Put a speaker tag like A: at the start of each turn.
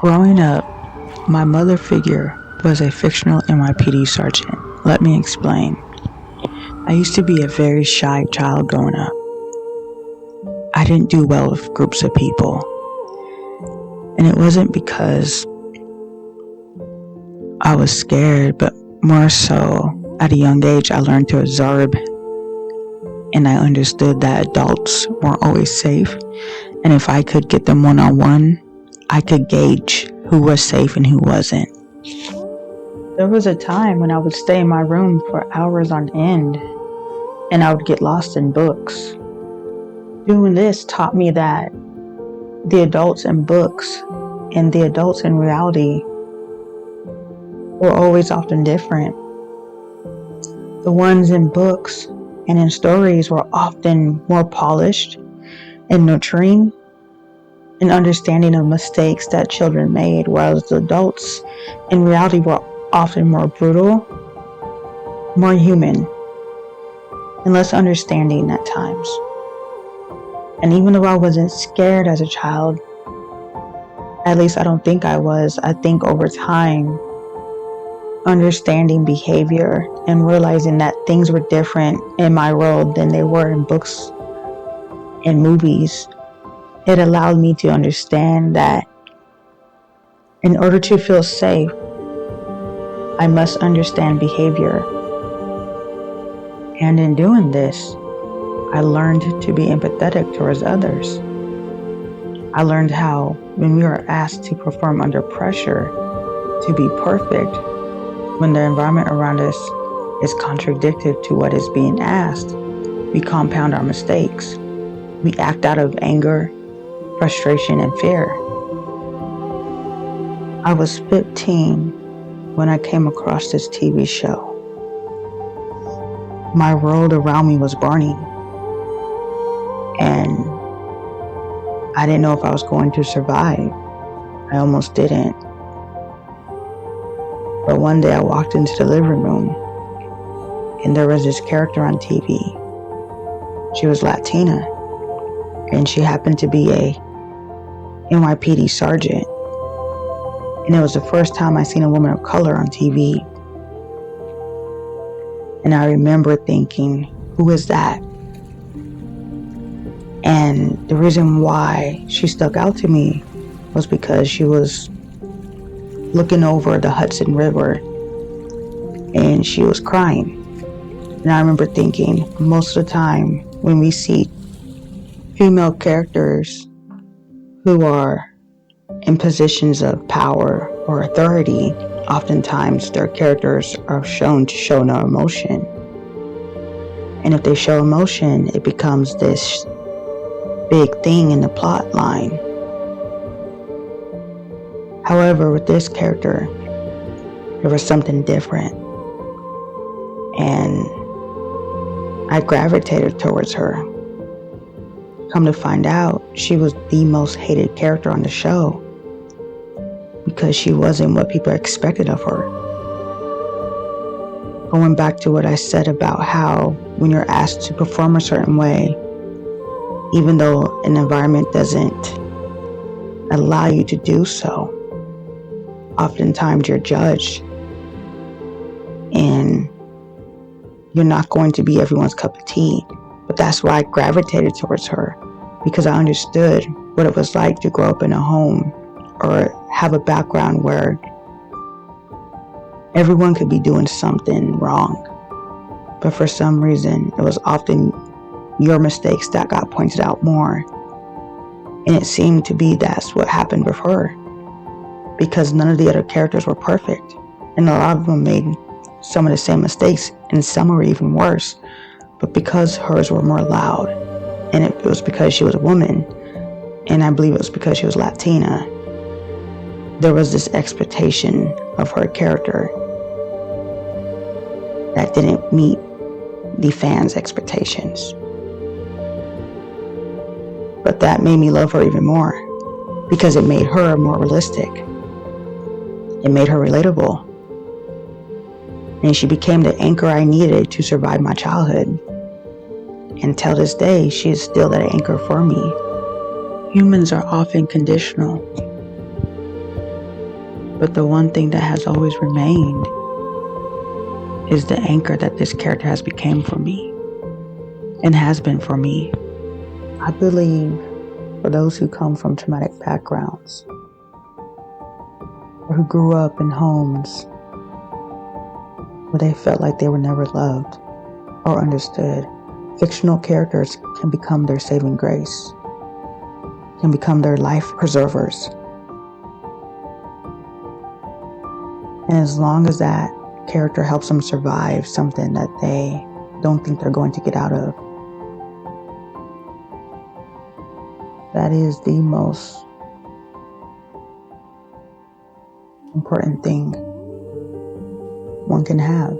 A: Growing up, my mother figure was a fictional NYPD sergeant. Let me explain. I used to be a very shy child growing up. I didn't do well with groups of people. And it wasn't because I was scared, but more so at a young age I learned to observe and I understood that adults weren't always safe. And if I could get them one-on-one, I could gauge who was safe and who wasn't. There was a time when I would stay in my room for hours on end and I would get lost in books. Doing this taught me that the adults in books and the adults in reality were always often different. The ones in books and in stories were often more polished and nurturing and understanding of mistakes that children made, whereas the adults in reality were often more brutal, more human, and less understanding at times. And even though I wasn't scared as a child, at least I don't think I was, I think over time, understanding behavior and realizing that things were different in my world than they were in books and movies, it allowed me to understand that in order to feel safe, I must understand behavior. And in doing this, I learned to be empathetic towards others. I learned how when we are asked to perform under pressure, to be perfect, when the environment around us is contradictory to what is being asked, we compound our mistakes. We act out of anger, frustration, and fear. I was 15 when I came across this TV show. My world around me was burning, and I didn't know if I was going to survive. I almost didn't. But one day I walked into the living room, and there was this character on TV. She was Latina, and she happened to be a NYPD sergeant. And it was the first time I seen a woman of color on TV. And I remember thinking, who is that? And the reason why she stuck out to me was because she was looking over the Hudson River and she was crying. And I remember thinking, most of the time when we see female characters who are in positions of power or authority, oftentimes their characters are shown to show no emotion. And if they show emotion, it becomes this big thing in the plot line. However, with this character, there was something different. And I gravitated towards her. Come to find out, she was the most hated character on the show because she wasn't what people expected of her. Going back to what I said about how when you're asked to perform a certain way, even though an environment doesn't allow you to do so, oftentimes you're judged and you're not going to be everyone's cup of tea. But that's why I gravitated towards her, because I understood what it was like to grow up in a home or have a background where everyone could be doing something wrong. But for some reason, it was often your mistakes that got pointed out more. And it seemed to be that's what happened with her, because none of the other characters were perfect. And a lot of them made some of the same mistakes, and some were even worse. But because hers were more loud, and it was because she was a woman, and I believe it was because she was Latina, there was this expectation of her character that didn't meet the fans' expectations. But that made me love her even more, because it made her more realistic. It made her relatable. And she became the anchor I needed to survive my childhood. And till this day, she is still that anchor for me. Humans are often conditional. But the one thing that has always remained is the anchor that this character has become for me and has been for me. I believe for those who come from traumatic backgrounds or who grew up in homes where they felt like they were never loved or understood, fictional characters can become their saving grace, can become their life preservers. And as long as that character helps them survive something that they don't think they're going to get out of, that is the most important thing one can have.